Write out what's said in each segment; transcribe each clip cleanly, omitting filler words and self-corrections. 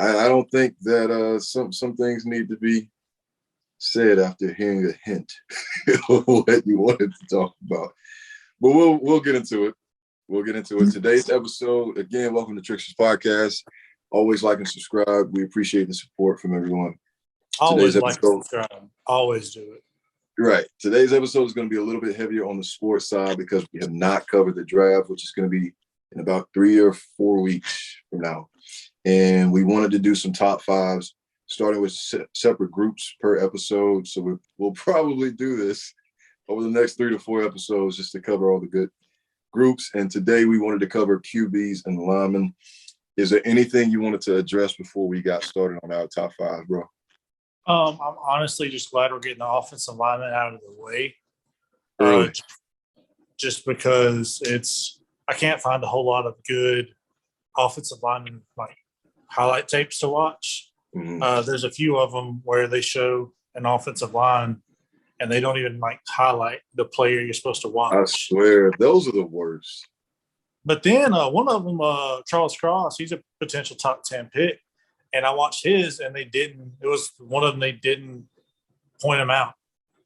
I don't think that some things need to be said after hearing a hint of what you wanted to talk about. But we'll get into it. We'll get into it. Today's episode, again, welcome to Tricksters Podcast. Always like and subscribe. We appreciate the support from everyone. Always like and subscribe. Always do it. Right. Today's episode is going to be a little bit heavier on the sports side because we have not covered the draft, which is going to be in about 3 or 4 weeks from now. And we wanted to do some top fives, starting with separate groups per episode. So we'll probably do this over the next 3 to 4 episodes just to cover all the good groups. And today we wanted to cover QBs and linemen. Is there anything you wanted to address before we got started on our top five, bro? I'm honestly just glad we're getting the offensive lineman out of the way. Just because I can't find a whole lot of good offensive lineman like highlight tapes to watch. Mm-hmm. There's a few of them where they show an offensive line and they don't even like highlight the player you're supposed to watch. I swear, those are the worst. But then one of them, Charles Cross, he's a potential top 10 pick. And I watched his, and it was one of them, they didn't point him out.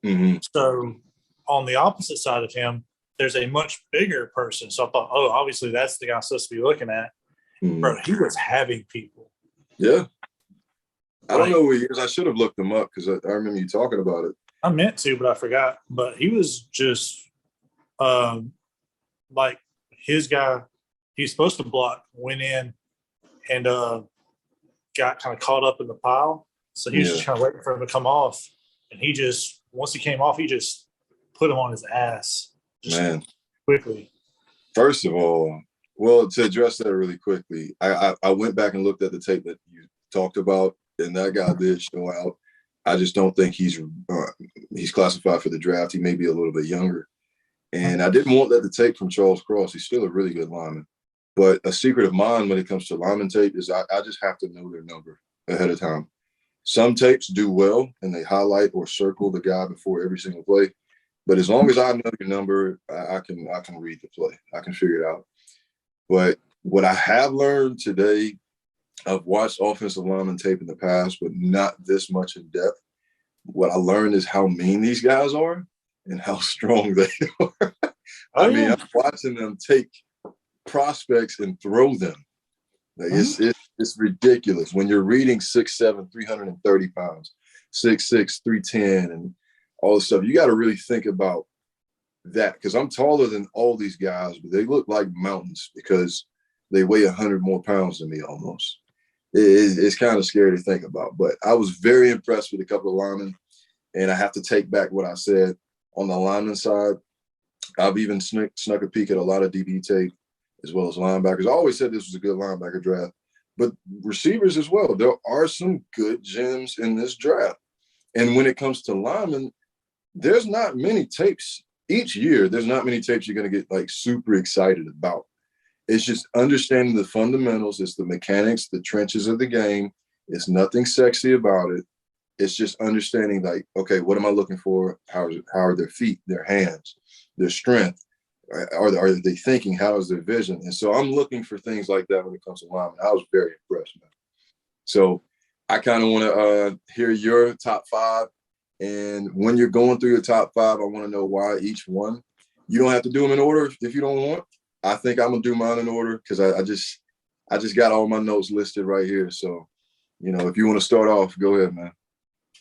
Mm-hmm. So on the opposite side of him, there's a much bigger person. So I thought, obviously that's the guy I'm supposed to be looking at. Mm-hmm. Bro, he was having people. Yeah. I don't know who he is. I should have looked him up because I remember you talking about it. I meant to, but I forgot. But he was just like his guy, he's supposed to block, went in and got kind of caught up in the pile. So he was just kind of waiting for him to come off. And once he came off, he just put him on his ass. Man. Quickly. First of all, well, to address that really quickly, I went back and looked at the tape that you talked about, and that guy did show out. I just don't think he's classified for the draft. He may be a little bit younger. And I didn't want that to take from Charles Cross. He's still a really good lineman. But a secret of mine when it comes to lineman tape is I just have to know their number ahead of time. Some tapes do well, and they highlight or circle the guy before every single play. But as long as I know your number, I can read the play. I can figure it out. But what I have learned today, I've watched offensive lineman tape in the past, but not this much in depth. What I learned is how mean these guys are and how strong they are. I mean, I'm watching them take prospects and throw them. Like it's ridiculous. When you're reading 6'7", 330 pounds, 6'6", 310, and all this stuff, you got to really think about that because I'm taller than all these guys, but they look like mountains because they weigh 100 more pounds than me almost. It's kind of scary to think about, but I was very impressed with a couple of linemen, and I have to take back what I said on the lineman side. I've even snuck a peek at a lot of DB tape as well as linebackers. I always said this was a good linebacker draft, but receivers as well. There are some good gems in this draft. And when it comes to linemen, there's not many tapes. Each year, there's not many tapes you're going to get like super excited about. It's just understanding the fundamentals. It's the mechanics, the trenches of the game. It's nothing sexy about it. It's just understanding like, okay, what am I looking for? How are their feet, their hands, their strength? Are they thinking? How is their vision? And so I'm looking for things like that when it comes to linemen. I was very impressed, man. So I kind of want to hear your top five. And when you're going through your top five, I want to know why each one. You don't have to do them in order if you don't want. I think I'm going to do mine in order because I just got all my notes listed right here. So, if you want to start off, go ahead, man.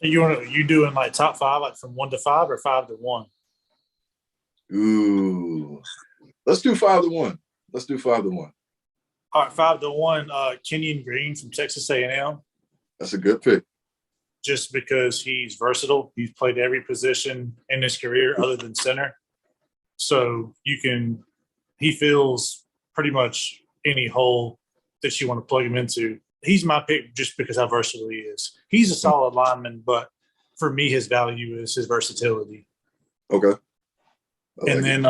You doing like top five, like from 1 to 5 or 5 to 1? Ooh, let's do 5 to 1. Let's do 5 to 1. All right, 5 to 1. Kenyon Green from Texas A&M. That's a good pick. Just because he's versatile, he's played every position in his career other than center. So he fills pretty much any hole that you want to plug him into. He's my pick just because how versatile he is. He's a solid lineman, but for me, his value is his versatility. Okay. And then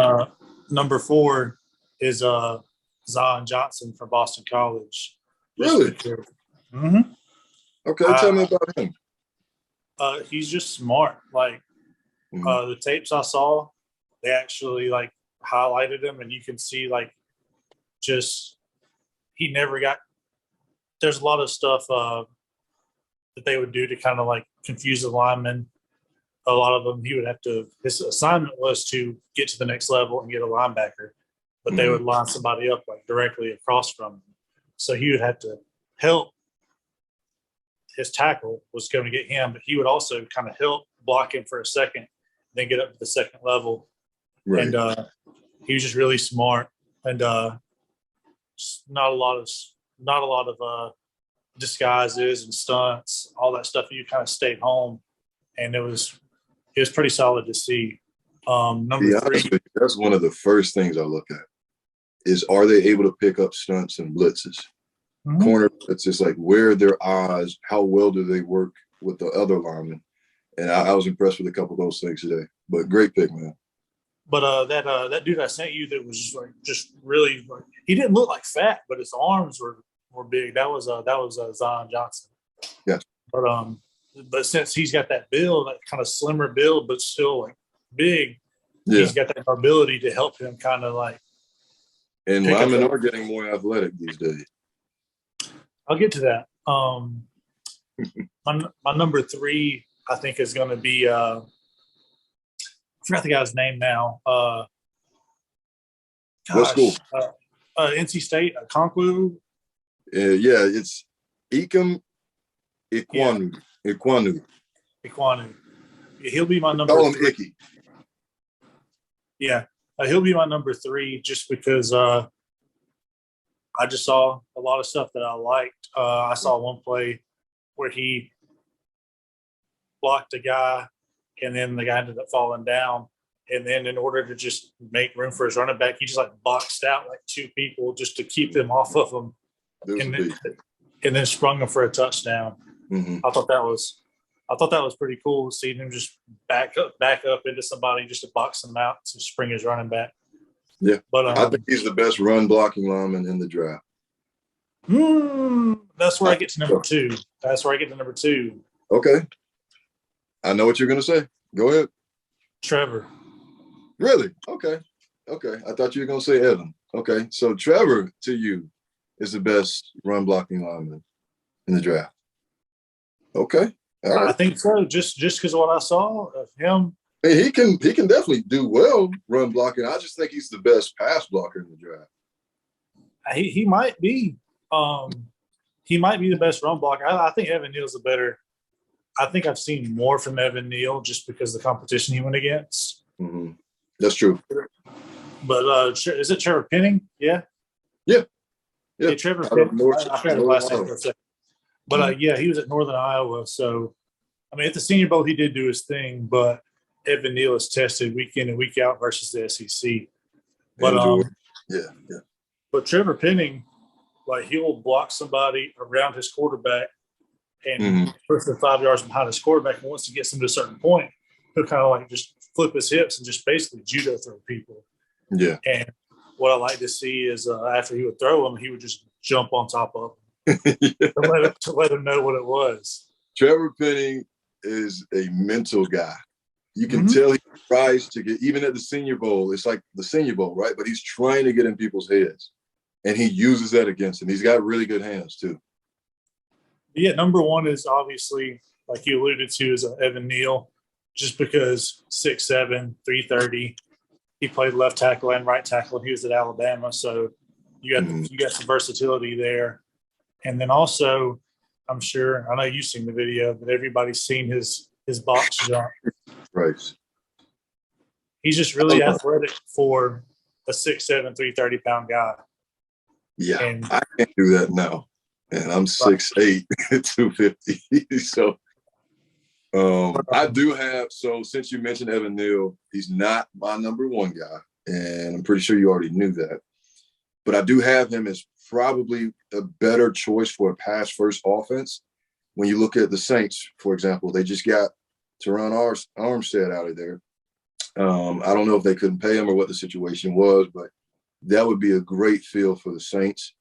number 4 is Zion Johnson from Boston College. Really? Mm-hmm. Okay, tell me about him. He's just smart. Like the tapes I saw, they actually like highlighted him, and you can see like just he never got there's a lot of stuff that they would do to kind of like confuse the linemen. A lot of them, he would have to, his assignment was to get to the next level and get a linebacker, but they would line somebody up like directly across from him. So he would have to help. His tackle was going to get him, but he would also kind of help block him for a second, then get up to the second level. Right. And he was just really smart, and not a lot of disguises and stunts, all that stuff. You kind of stayed home, and it was pretty solid to see. Number three, that's one of the first things I look at is, are they able to pick up stunts and blitzes? Corner, it's just like, where are their eyes? How well do they work with the other linemen? And I was impressed with a couple of those things today. But great pick, man. But that dude I sent you that was just really like, he didn't look like fat, but his arms were big. That was Zion Johnson. Yeah. But since he's got that build, that kind of slimmer build, but still like big, he's got that ability to help him kind of like. And linemen are getting more athletic these days. I'll get to that. My number three, I think, is going to be I forgot the guy's name now. What school? NC State, Conquo. Yeah, it's Ikem Ikwanu. Yeah. Ikwanu. He'll be my number. Call him Icky. Yeah, he'll be my number three just because I just saw a lot of stuff that I liked. I saw one play where he blocked a guy, and then the guy ended up falling down. And then in order to just make room for his running back, he just like boxed out like two people just to keep them off of him, and then sprung them for a touchdown. Mm-hmm. I thought that was pretty cool, seeing him just back up into somebody just to box them out to spring his running back. Yeah, but I think he's the best run blocking lineman in the draft. That's where I get to number two. Okay, I know what you're going to say. Go ahead. Trevor. Really? Okay. I thought you were going to say Evan. Okay, so Trevor, to you, is the best run blocking lineman in the draft. Okay. All right. I think so. Just because of what I saw of him. He can definitely do well run blocking. I just think he's the best pass blocker in the draft. He might be. He might be the best run blocker. I think Evan Neal's the better. I think I've seen more from Evan Neal just because of the competition he went against. Mm-hmm. That's true. But is it Trevor Penning? Yeah. Trevor Penning. I forgot his last name for a second. But he was at Northern Iowa. So, I mean, at the Senior Bowl, he did do his thing, but Evan Neal is tested week in and week out versus the SEC. But But Trevor Penning, like, he will block somebody around his quarterback and push them 5 yards behind his quarterback, and once he gets them to a certain point, he'll kind of like just flip his hips and just basically judo throw people. Yeah. And what I like to see is after he would throw them, he would just jump on top of them to let them know what it was. Trevor Penning is a mental guy. You can tell he tries to get, even at the Senior Bowl, it's like the Senior Bowl, right? But he's trying to get in people's heads, and he uses that against him. He's got really good hands, too. Yeah, number one is obviously, like you alluded to, is Evan Neal, just because 6'7", 330. He played left tackle and right tackle, and he was at Alabama. So you got some versatility there. And then also, I'm sure, I know you've seen the video, but everybody's seen his box jump. Right. He's just really athletic for a 6'7", 330-pound guy. Yeah, and I can't do that now. And I'm 6'8", 250. So I do have, so since you mentioned Evan Neal, he's not my number one guy. And I'm pretty sure you already knew that. But I do have him as probably a better choice for a pass-first offense. When you look at the Saints, for example, they just got Teron Armstead out of there. I don't know if they couldn't pay him or what the situation was, but that would be a great field for the Saints.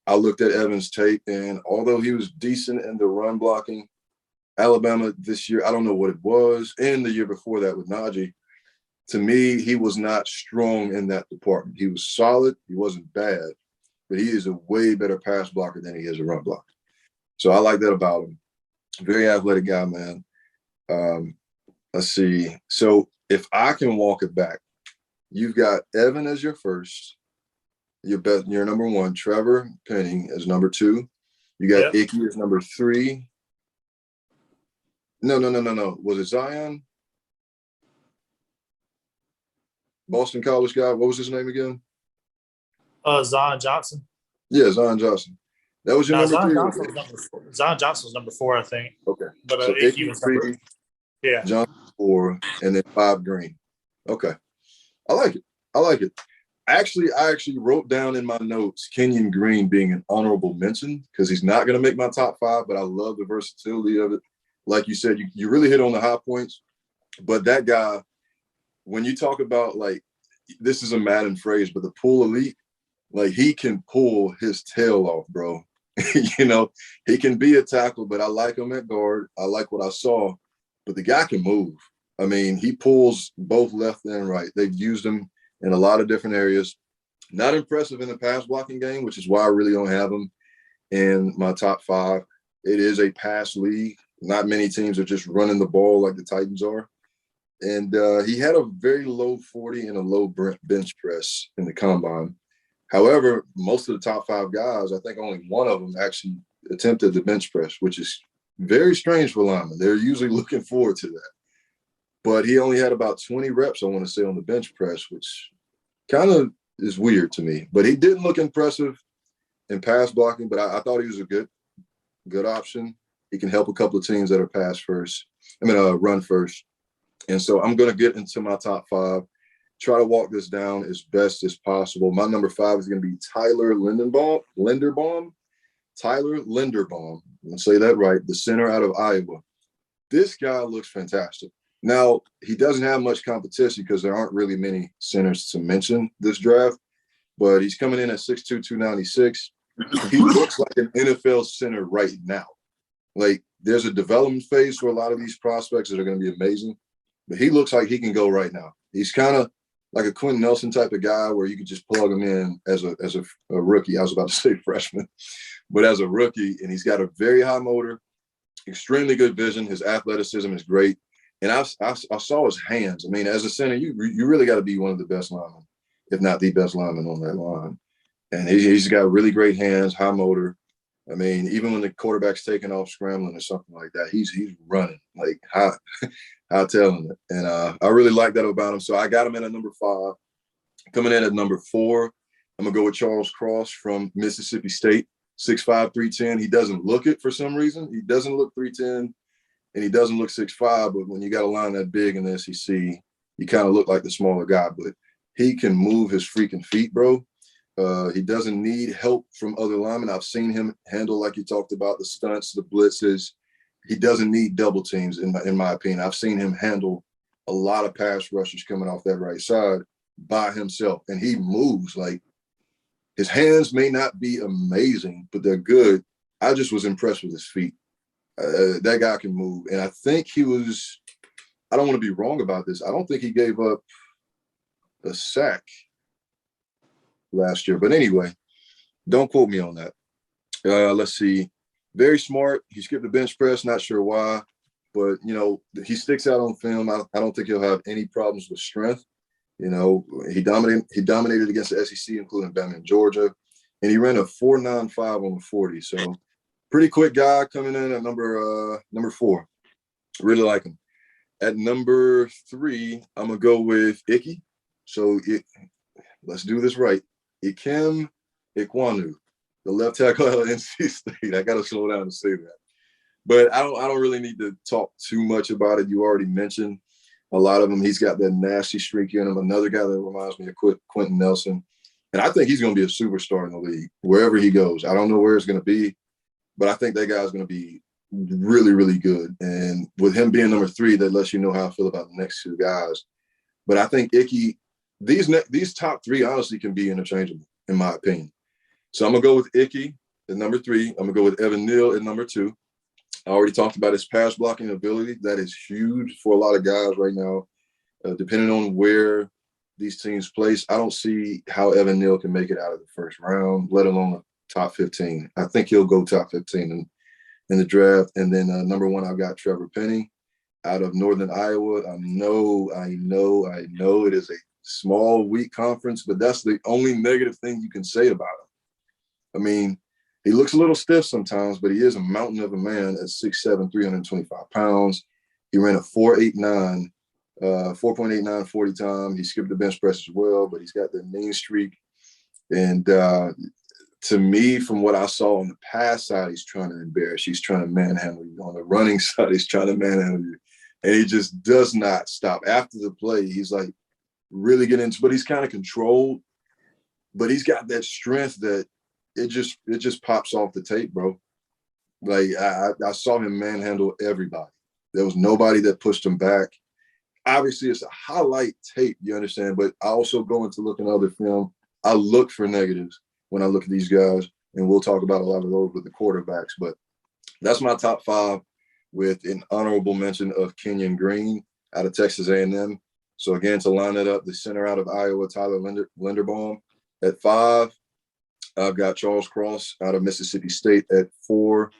I looked at Evans' tape, and although he was decent in the run blocking, Alabama this year, I don't know what it was, and the year before that with Najee, to me, he was not strong in that department. He was solid. He wasn't bad, but he is a way better pass blocker than he is a run blocker. So I like that about him. Very athletic guy, man. Let's see. So if I can walk it back, you've got Evan as your first. Your number one. Trevor Penning as number two. You got Yep. Icky as number three. No. Was it Zion? Boston College guy. What was his name again? Zion Johnson. Yeah, Zion Johnson. That was your No, number Zion three? Johnson was number four. Zion Johnson was number four, I think. Okay. But So Icky Icky was number, three, yeah. Johnson four, and then five Green. Okay. I like it. I like it. I actually wrote down in my notes Kenyon Green being an honorable mention because he's not going to make my top five, but I love the versatility of it. Like you said, you really hit on the high points. But that guy, when you talk about like, this is a Madden phrase, but the pull elite, like he can pull his tail off, bro. You know, he can be a tackle, but I like him at guard. I like what I saw, but the guy can move. I mean, he pulls both left and right. They've used him in a lot of different areas. Not impressive in the pass blocking game, which is why I really don't have him in my top five. It is a pass league. Not many teams are just running the ball like the Titans are. And he had a very low 40 and a low bench press in the combine. However, most of the top five guys, I think only one of them actually attempted the bench press, which is very strange for linemen. They're usually looking forward to that. But he only had about 20 reps, I want to say, on the bench press, which kind of is weird to me. But he didn't look impressive in pass blocking, but I thought he was a good option. He can help a couple of teams that are run first. And so I'm going to get into my top five, try to walk this down as best as possible. My number five is going to be Tyler Linderbaum. Tyler Linderbaum. I'm going to say that right. The center out of Iowa. This guy looks fantastic. Now, he doesn't have much competition because there aren't really many centers to mention this draft, but he's coming in at 6'2", 296. He looks like an NFL center right now. Like, there's a development phase for a lot of these prospects that are going to be amazing, but he looks like he can go right now. He's kind of like a Quentin Nelson type of guy where you could just plug him in as a rookie. I was about to say freshman, but as a rookie, and he's got a very high motor, extremely good vision. His athleticism is great. And I saw his hands. I mean, as a center, you really got to be one of the best linemen, if not the best lineman on that line. And he's got really great hands, high motor. I mean, even when the quarterback's taking off scrambling or something like that, he's running like high telling it. And I really like that about him. So I got him in at number five. Coming in at number four, I'm gonna go with Charles Cross from Mississippi State, 6'5", 310. He doesn't look it for some reason. He doesn't look 310. And he doesn't look 6'5", but when you got a line that big in the SEC, you kind of look like the smaller guy. But he can move his freaking feet, bro. He doesn't need help from other linemen. I've seen him handle, like you talked about, the stunts, the blitzes. He doesn't need double teams, in my opinion. I've seen him handle a lot of pass rushers coming off that right side by himself. And he moves. Like, his hands may not be amazing, but they're good. I just was impressed with his feet. That guy can move. And I think I don't want to be wrong about this. I don't think he gave up a sack last year. But anyway, don't quote me on that. Let's see. Very smart. He skipped the bench press. Not sure why. But, he sticks out on film. I don't think he'll have any problems with strength. He dominated against the SEC, including Bama and Georgia. And he ran a 4.95 on the 40. So, pretty quick guy coming in at number four. Really like him. At number three, I'm going to go with Icky. So let's do this right. Ikem Ekwonu, the left tackle out of NC State. I got to slow down to say that. But I don't really need to talk too much about it. You already mentioned a lot of them. He's got that nasty streak in him. Another guy that reminds me of Quentin Nelson. And I think he's going to be a superstar in the league, wherever he goes. I don't know where it's going to be, but I think that guy's going to be really, really good. And with him being number three, that lets you know how I feel about the next two guys. But I think Icky, these top three honestly can be interchangeable, in my opinion. So I'm going to go with Icky at number three. I'm going to go with Evan Neal at number two. I already talked about his pass blocking ability. That is huge for a lot of guys right now. Depending on where these teams place, I don't see how Evan Neal can make it out of the first round, let alone top 15. I think he'll go top 15. And in the draft. And then number 1, I've got Trevor Penny out of Northern Iowa. I know it is a small, weak conference, but that's the only negative thing you can say about him. I mean, he looks a little stiff sometimes, but he is a mountain of a man at 6'7", 325 pounds. He ran a 4.89 40 time. He skipped the bench press as well, but he's got that mean streak. And to me, from what I saw on the pass side, he's trying to embarrass. He's trying to manhandle you. On the running side, he's trying to manhandle you. And he just does not stop. After the play, he's like really getting into, but he's kind of controlled. But he's got that strength that it just pops off the tape, bro. Like I saw him manhandle everybody. There was nobody that pushed him back. Obviously, it's a highlight tape, you understand, but I also go into looking at other film. I look for negatives when I look at these guys, and we'll talk about a lot of those with the quarterbacks. But that's my top 5, with an honorable mention of Kenyon Green out of Texas A&M. So again, to line it up, the center out of Iowa, Tyler Linderbaum at 5. I've got Charles Cross out of Mississippi State at 4,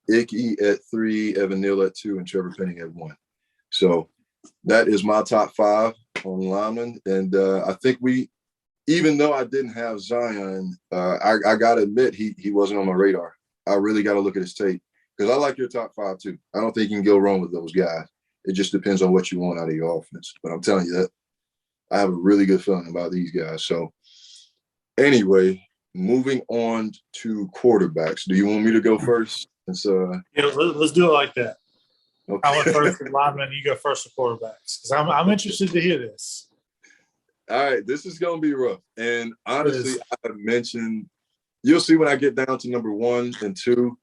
Icky at 3, Evan Neal at 2, and Trevor Penning at 1. So that is my top 5 on linemen. And I think even though I didn't have Zion, I got to admit he wasn't on my radar. I really got to look at his tape, because I like your top 5 too. I don't think you can go wrong with those guys. It just depends on what you want out of your offense. But I'm telling you that I have a really good feeling about these guys. So anyway, moving on to quarterbacks. Do you want me to go first? Yeah, let's do it like that. Okay. I went first for linemen. You go first for quarterbacks, because I'm interested to hear this. All right, this is going to be rough. And honestly, I mentioned, you'll see when I get down to number 1 and 2,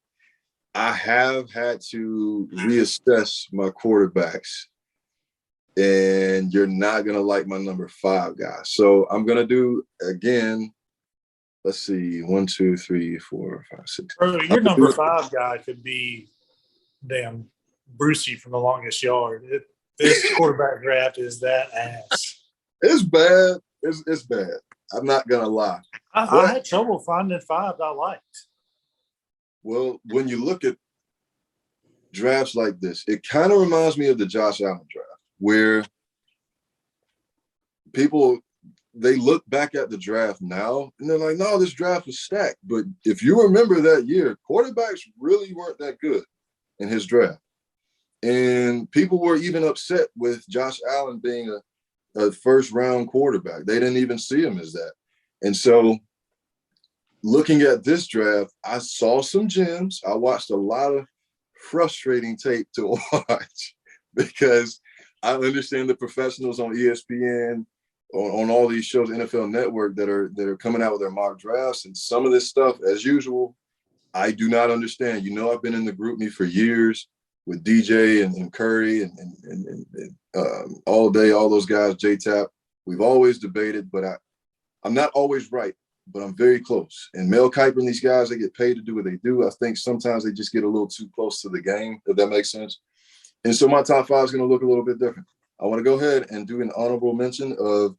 I have had to reassess my quarterbacks. And you're not going to like my number 5 guy. So I'm going to do, again, let's see, 1, 2, 3, 4, 5, 6. Bro, your number 5 guy could be damn Brucey from The Longest Yard. This quarterback draft is that ass. It's bad. It's bad. I'm not gonna lie. I had trouble finding 5 I liked. Well, when you look at drafts like this, it kind of reminds me of the Josh Allen draft, where people, they look back at the draft now and they're like, no, this draft was stacked. But if you remember that year, quarterbacks really weren't that good in his draft. And people were even upset with Josh Allen being a first-round quarterback. They didn't even see him as that. And so looking at this draft, I saw some gems. I watched a lot of frustrating tape to watch, because I understand the professionals on ESPN, on all these shows, NFL Network, that are coming out with their mock drafts. And some of this stuff, as usual, I do not understand. You know, I've been in the group me for years with DJ and Curry and all day, all those guys, J-Tap. We've always debated, but I'm not always right, but I'm very close. And Mel Kiper and these guys, they get paid to do what they do. I think sometimes they just get a little too close to the game, if that makes sense. And so my top 5 is going to look a little bit different. I want to go ahead and do an honorable mention of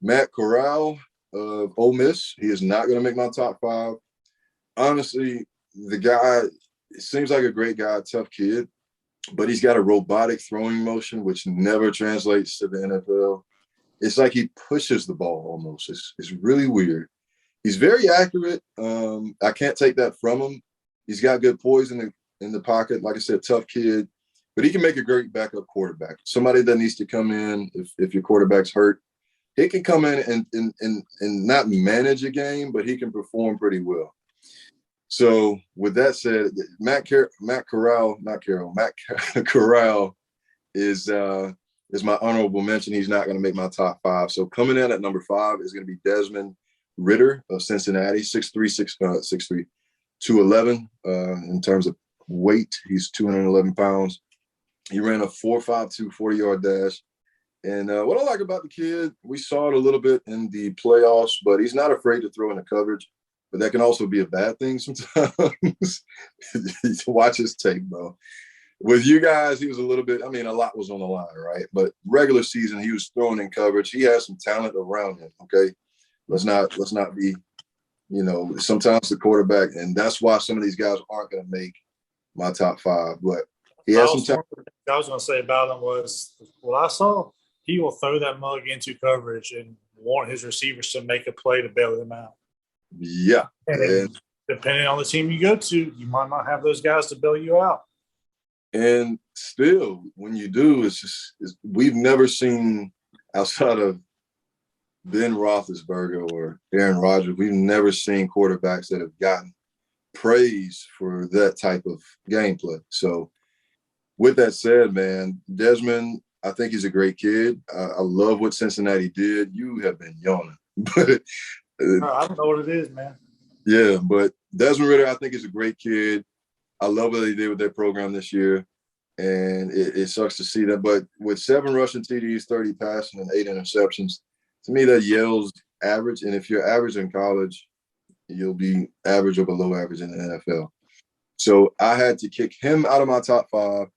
Matt Corral of Ole Miss. He is not going to make my top 5. Honestly, the guy seems like a great guy, tough kid, but he's got a robotic throwing motion, which never translates to the NFL. It's like he pushes the ball almost. It's really weird. He's very accurate. I can't take that from him. He's got good poise in the pocket. Like I said, tough kid, but he can make a great backup quarterback. Somebody that needs to come in if your quarterback's hurt. He can come in and not manage a game, but he can perform pretty well. So with that said, Matt Corral is my honorable mention. He's not going to make my top 5. So coming in at number 5 is going to be Desmond Ritter of Cincinnati, 6'3", 211. In terms of weight, he's 211 pounds. He ran a 4.52 40-yard dash. And what I like about the kid, we saw it a little bit in the playoffs, but he's not afraid to throw in the coverage. But that can also be a bad thing sometimes. Watch his tape, bro. With you guys, he was a little bit, I mean, a lot was on the line, right? But regular season, he was throwing in coverage. He has some talent around him, okay? Let's not be, sometimes the quarterback, and that's why some of these guys aren't going to make my top 5. But he I has some time. was going to say about him was what I saw. He will throw that mug into coverage and want his receivers to make a play to bail them out. Yeah. And depending on the team you go to, you might not have those guys to bail you out. And still, when you do, we've never seen, outside of Ben Roethlisberger or Aaron Rodgers, we've never seen quarterbacks that have gotten praise for that type of gameplay. So with that said, man, Desmond, I think he's a great kid. I love what Cincinnati did. You have been yawning. But I don't know what it is, man. Yeah, but Desmond Ridder, I think, is a great kid. I love what they did with their program this year. And it sucks to see that. But with 7 rushing TDs, 30 passing, and 8 interceptions, to me, that yells average. And if you're average in college, you'll be average or below average in the NFL. So I had to kick him out of my top 5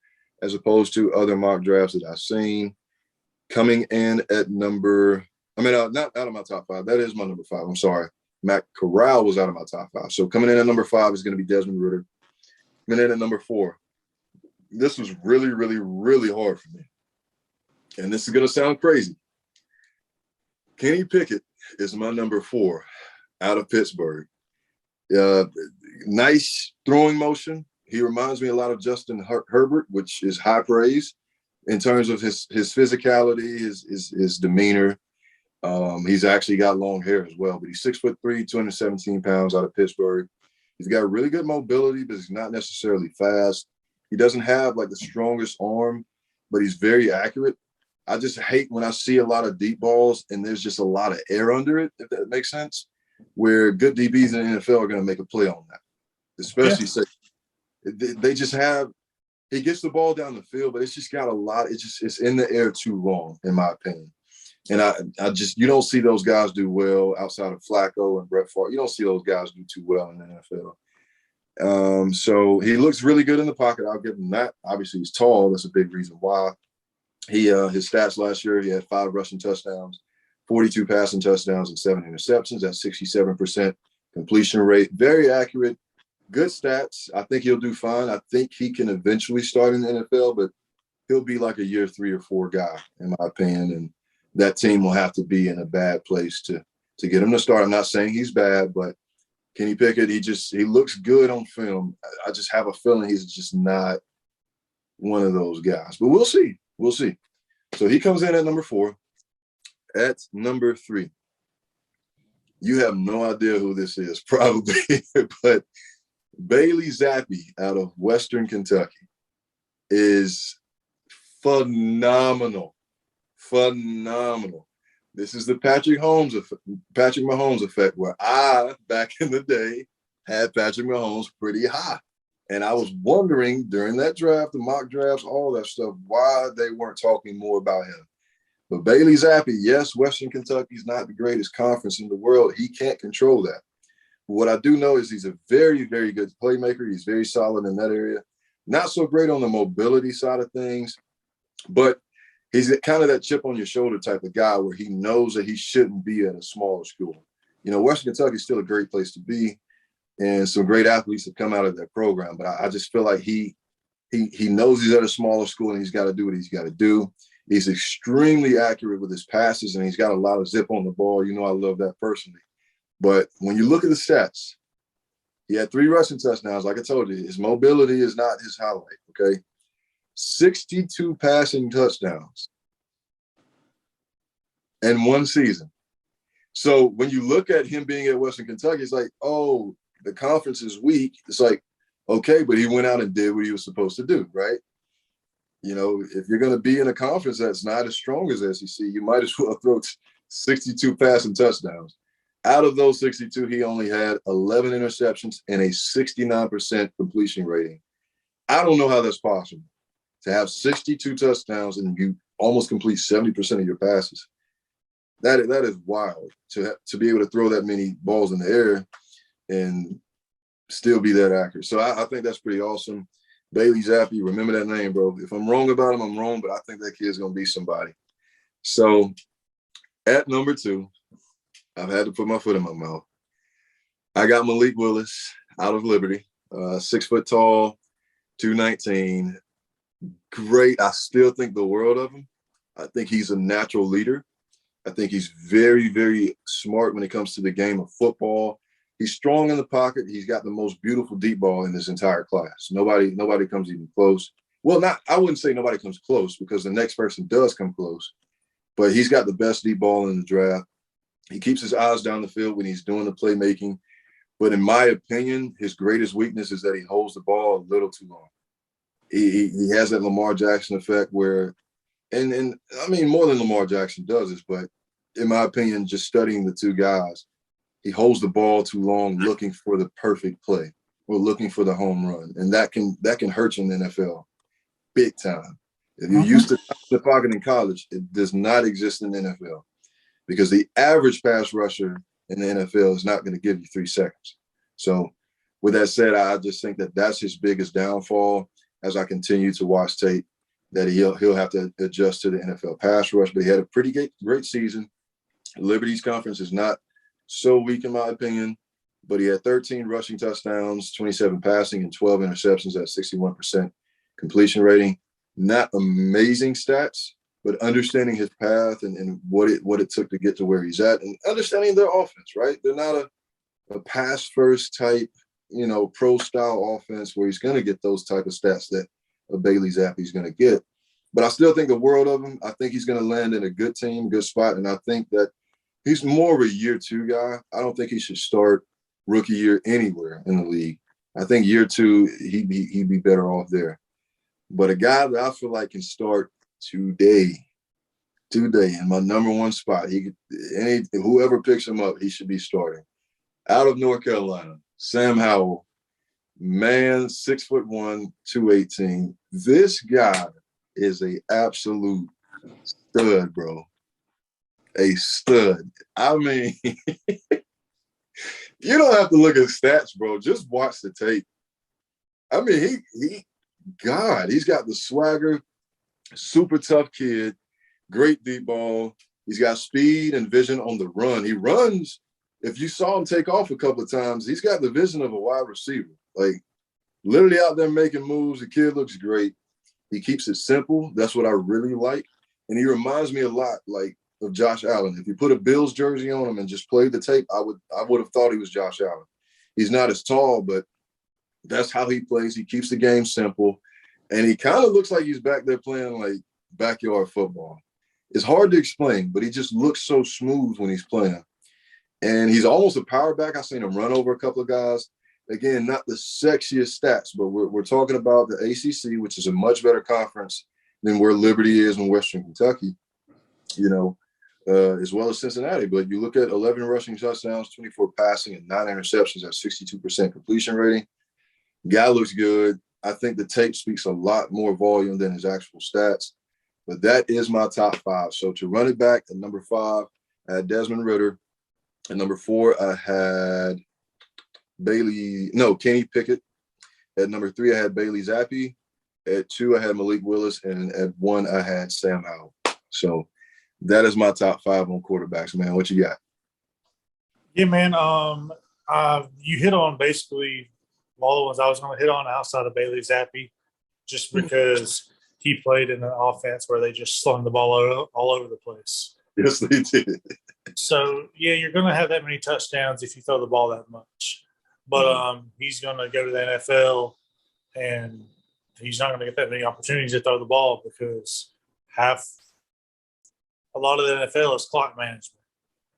as opposed to other mock drafts that I've seen. Coming in at not out of my top 5. That is my number 5. I'm sorry. Matt Corral was out of my top 5. So coming in at number 5 is going to be Desmond Ridder. Coming in at number 4. This was really, really, really hard for me. And this is going to sound crazy. Kenny Pickett is my number 4 out of Pittsburgh. Nice throwing motion. He reminds me a lot of Justin Herbert, which is high praise in terms of his physicality, his demeanor. He's actually got long hair as well, but he's 6'3", 217 pounds out of Pittsburgh. He's got really good mobility, but he's not necessarily fast. He doesn't have like the strongest arm, but he's very accurate. I just hate when I see a lot of deep balls and there's just a lot of air under it, if that makes sense, where good DBs in the NFL are going to make a play on that. Especially they just have – he gets the ball down the field, but it's just got a lot – it's in the air too long, in my opinion. And I just – you don't see those guys do well outside of Flacco and Brett Favre. You don't see those guys do too well in the NFL. So he looks really good in the pocket. I'll give him that. Obviously, he's tall. That's a big reason why. His stats last year, he had 5 rushing touchdowns, 42 passing touchdowns, and 7 interceptions. That's 67% completion rate. Very accurate. Good stats. I think he'll do fine. I think he can eventually start in the NFL, but he'll be like a year 3 or 4 guy, in my opinion. And that team will have to be in a bad place to get him to start. I'm not saying he's bad, but Kenny Pickett, he looks good on film. I just have a feeling he's just not one of those guys. But we'll see. We'll see. So he comes in at number 4. At number 3, you have no idea who this is, probably, but Bailey Zappi out of Western Kentucky is phenomenal. Phenomenal. This is the Patrick Mahomes effect, where I, back in the day, had Patrick Mahomes pretty high. And I was wondering during that draft, the mock drafts, all that stuff, why they weren't talking more about him. But Bailey Zappi, yes, Western Kentucky is not the greatest conference in the world. He can't control that. But what I do know is he's a very, very good playmaker. He's very solid in that area. Not so great on the mobility side of things, but he's kind of that chip on your shoulder type of guy where he knows that he shouldn't be at a smaller school. You know, Western Kentucky is still a great place to be, and some great athletes have come out of that program. But I just feel like he knows he's at a smaller school and he's got to do what he's got to do. He's extremely accurate with his passes, and he's got a lot of zip on the ball. You know, I love that personally. But when you look at the stats, he had 3 rushing touchdowns. Like I told you, his mobility is not his highlight, okay? 62 passing touchdowns in one season. So when you look at him being at Western Kentucky, it's like, oh, the conference is weak. It's like, okay, but he went out and did what he was supposed to do, right? You know, if you're going to be in a conference that's not as strong as SEC, you might as well throw 62 passing touchdowns. Out of those 62, he only had 11 interceptions and a 69% completion rating. I don't know how that's possible. To have 62 touchdowns and you almost complete 70% of your passes. That is wild to be able to throw that many balls in the air and still be that accurate. So I think that's pretty awesome. Bailey Zappi, remember that name, bro. If I'm wrong about him, I'm wrong, but I think that kid's going to be somebody. So at number 2, I've had to put my foot in my mouth. I got Malik Willis out of Liberty, 6 foot tall, 219. Great. I still think the world of him. I think he's a natural leader. I think he's very, very smart when it comes to the game of football. He's strong in the pocket. He's got the most beautiful deep ball in this entire class. Nobody comes even close. Well, I wouldn't say nobody comes close because the next person does come close. But he's got the best deep ball in the draft. He keeps his eyes down the field when he's doing the playmaking. But in my opinion, his greatest weakness is that he holds the ball a little too long. He has that Lamar Jackson effect where, and I mean, more than Lamar Jackson does this, but in my opinion, just studying the two guys, he holds the ball too long looking for the perfect play or looking for the home run. And that can hurt you in the NFL big time. If you're used to the pocket in college, it does not exist in the NFL because the average pass rusher in the NFL is not going to give you 3 seconds. So with that said, I just think that that's his biggest downfall as I continue to watch tape, that he'll have to adjust to the NFL pass rush. But he had a pretty great season. Liberty's conference is not so weak in my opinion, but he had 13 rushing touchdowns, 27 passing, and 12 interceptions at 61% completion rating. Not amazing stats, but understanding his path and what it took to get to where he's at and understanding their offense, right? They're not a pass first type, pro style offense where he's going to get those type of stats that a Bailey Zappe's going to get. But I still think the world of him. I think he's going to land in a good team, good spot. And I think that he's more of a year 2 guy. I don't think he should start rookie year anywhere in the league. I think year 2, he'd be better off there. But a guy that I feel like can start today in my number 1 spot. Whoever picks him up, he should be starting. Out of North Carolina, Sam Howell, man, 6'1", 218. This guy is a absolute stud, bro. A stud. I mean, you don't have to look at stats, bro. Just watch the tape. I mean, he's got the swagger, super tough kid, great deep ball. He's got speed and vision on the run. He runs. If you saw him take off a couple of times, he's got the vision of a wide receiver. Like, literally out there making moves. The kid looks great. He keeps it simple. That's what I really like. And he reminds me a lot, like, of Josh Allen. If you put a Bills jersey on him and just played the tape, I would have thought he was Josh Allen. He's not as tall, but that's how he plays. He keeps the game simple. And he kind of looks like he's back there playing, like, backyard football. It's hard to explain, but he just looks so smooth when he's playing. And he's almost a power back. I've seen him run over a couple of guys. Again, not the sexiest stats, but we're talking about the ACC, which is a much better conference than where Liberty is in Western Kentucky, as well as Cincinnati. But you look at 11 rushing touchdowns, 24 passing, and 9 interceptions at 62% completion rating. Guy looks good. I think the tape speaks a lot more volume than his actual stats. But that is my top 5. So to run it back, at number 5, I had Desmond Ridder. At number 4, I had Kenny Pickett. At number 3, I had Bailey Zappi. At 2, I had Malik Willis. And at 1, I had Sam Howell. So that is my top 5 on quarterbacks, man. What you got? Yeah, man. You hit on basically all the ones I was going to hit on outside of Bailey Zappi, just because he played in an offense where they just slung the ball all over the place. Yes, they did. So, yeah, you're going to have that many touchdowns if you throw the ball that much. But he's going to go to the NFL, and he's not going to get that many opportunities to throw the ball because a lot of the NFL is clock management.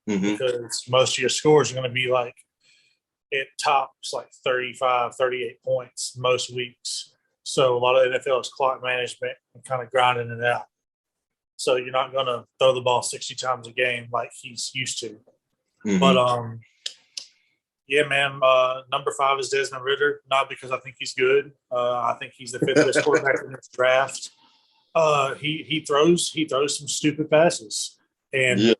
Because most of your scores are going to be like it tops like 35, 38 points most weeks. So a lot of the NFL is clock management and kind of grinding it out. So you're not going to throw the ball 60 times a game like he's used to. But, yeah, man, number 5 is Desmond Ridder, not because I think he's good. I think he's the 5th best quarterback in this draft. He throws some stupid passes. And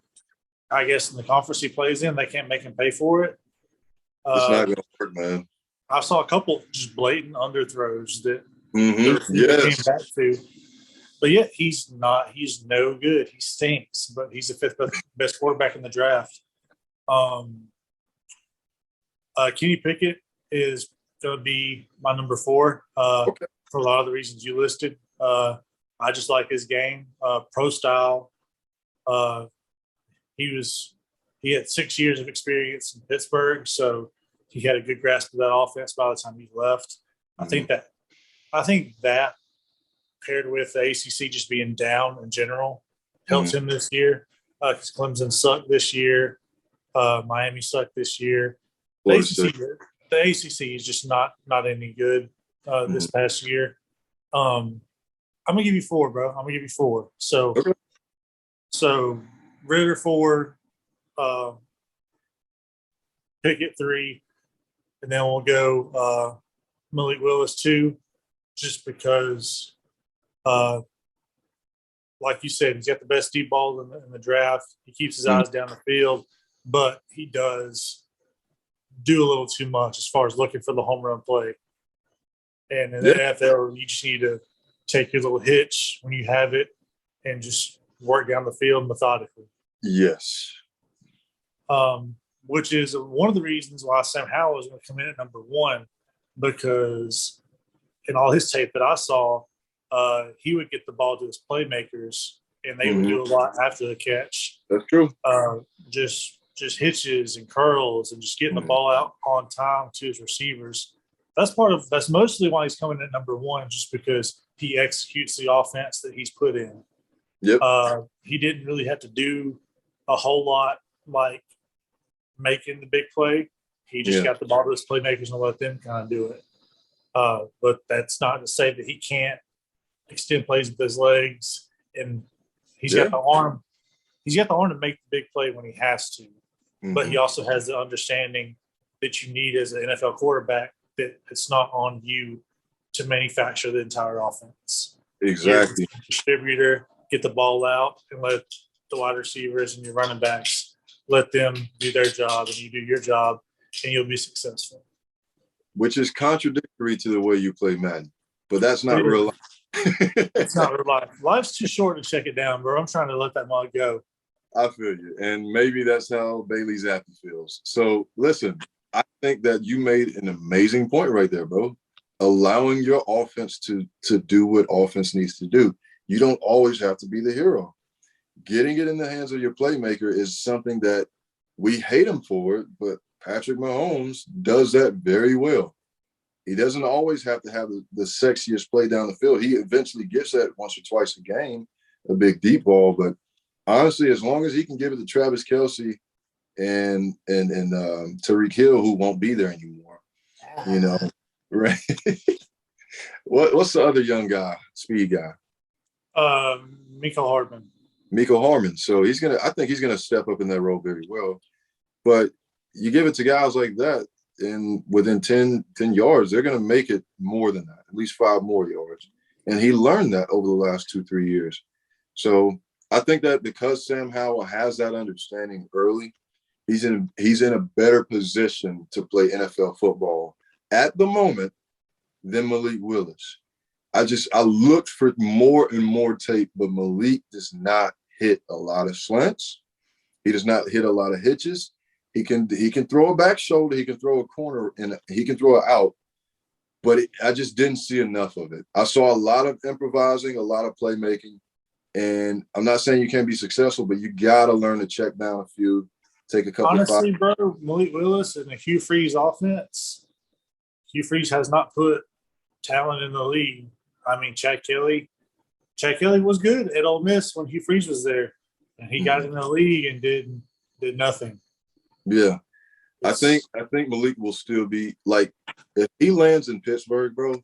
I guess in the conference he plays in, they can't make him pay for it. It's not going to work, man. I saw a couple just blatant underthrows that yes. came back to. But yeah, he's no good. He stinks, but he's the 5th best quarterback in the draft. Kenny Pickett is going to be my number 4. Okay. for a lot of the reasons you listed. I just like his game, pro style. He had 6 years of experience in Pittsburgh, so he had a good grasp of that offense by the time he left. I think that paired with the ACC just being down in general helps him this year. Because Clemson sucked this year, Miami sucked this year. The ACC is just not any good this past year. I'm gonna give you 4, bro. I'm gonna give you 4. So, Okay. so Ritter 4, Pickett 3, and then we'll go Malik Willis 2, just because, like you said, he's got the best deep ball in the draft. He keeps his eyes down the field, but he does do a little too much as far as looking for the home run play. And in the NFL, you just need to take your little hitch when you have it and just work down the field methodically. Yes. Which is one of the reasons why Sam Howell is going to come in at number 1, because in all his tape that I saw, he would get the ball to his playmakers, and they would do a lot after the catch. That's true. Just hitches and curls and just getting the ball out on time to his receivers. That's mostly why he's coming at number 1, just because he executes the offense that he's put in. Yep. He didn't really have to do a whole lot like making the big play. He just got the ball to his playmakers and let them kind of do it. But that's not to say that he can't extend plays with his legs, and he's got the arm. He's got the arm to make the big play when he has to. But he also has the understanding that you need as an NFL quarterback, that it's not on you to manufacture the entire offense. Exactly. Distributor, get the ball out, and let the wide receivers and your running backs, let them do their job, and you do your job, and you'll be successful. Which is contradictory to the way you play Madden, but that's not real life. It's not real life. Life's too short to check it down, bro. I'm trying to let that mug go. I feel you. And maybe that's how Bailey Zappi feels. So listen, I think that you made an amazing point right there, bro. Allowing your offense to do what offense needs to do. You don't always have to be the hero. Getting it in the hands of your playmaker is something that we hate him for, but Patrick Mahomes does that very well. He doesn't always have to have the sexiest play down the field. He eventually gets that once or twice a game, a big deep ball. But honestly, as long as he can give it to Travis Kelce and Tyreek Hill, who won't be there anymore, you know, right? What's the other young guy, speed guy? Mecole Hardman. Mecole Hardman. So I think he's gonna step up in that role very well. But you give it to guys like that, and within 10 yards, they're going to make it more than that, at least 5 more yards. And he learned that over the last 2-3 years. So I think that because Sam Howell has that understanding early, he's in a better position to play NFL football at the moment than Malik Willis. I looked for more and more tape, but Malik does not hit a lot of slants. He does not hit a lot of hitches. He can throw a back shoulder. He can throw a corner, and he can throw it out. But I just didn't see enough of it. I saw a lot of improvising, a lot of playmaking. And I'm not saying you can't be successful, but you got to learn to check down a few, take a couple. Honestly, bro, Malik Willis and the Hugh Freeze offense, Hugh Freeze has not put talent in the league. I mean, Chad Kelly was good at Ole Miss when Hugh Freeze was there, and he got in the league and did nothing. Yeah. I think Malik will still be, like, if he lands in Pittsburgh, bro,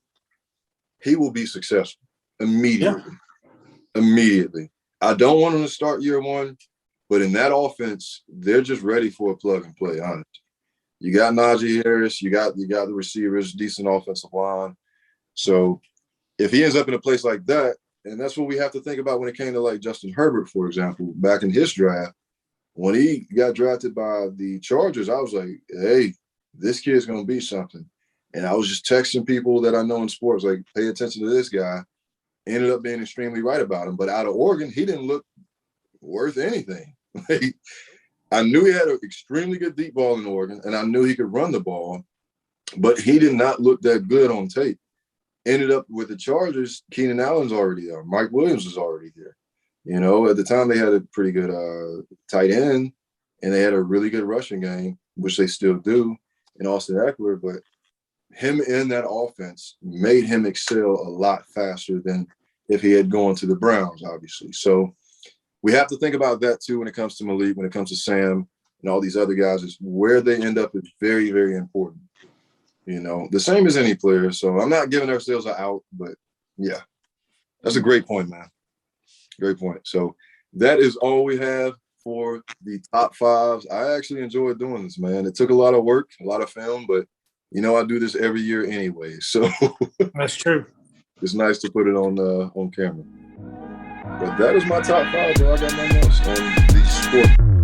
he will be successful immediately. Yeah. Immediately. I don't want him to start year 1, but in that offense, they're just ready for a plug and play, honestly. You got Najee Harris, you got the receivers, decent offensive line. So if he ends up in a place like that, and that's what we have to think about when it came to, like, Justin Herbert, for example, back in his draft. When he got drafted by the Chargers, I was like, hey, this kid's going to be something. And I was just texting people that I know in sports, like, pay attention to this guy. Ended up being extremely right about him. But out of Oregon, he didn't look worth anything. I knew he had an extremely good deep ball in Oregon, and I knew he could run the ball, but he did not look that good on tape. ended up with the Chargers. Keenan Allen's already there. Mike Williams was already there. You know, at the time they had a pretty good tight end, and they had a really good rushing game, which they still do, in Austin Eckler. But him in that offense made him excel a lot faster than if he had gone to the Browns, obviously. So we have to think about that too when it comes to Malik, when it comes to Sam and all these other guys. Is where they end up is very, very important. You know, the same as any player. So I'm not giving ourselves an out, but yeah, that's a great point, man. Great point. So that is all we have for the top fives. I actually enjoyed doing this, man. It took a lot of work, a lot of film, but you know, I do this every year anyway. So That's true. it's nice to put it on camera. But that is my top five, bro. I got nothing else on the sport.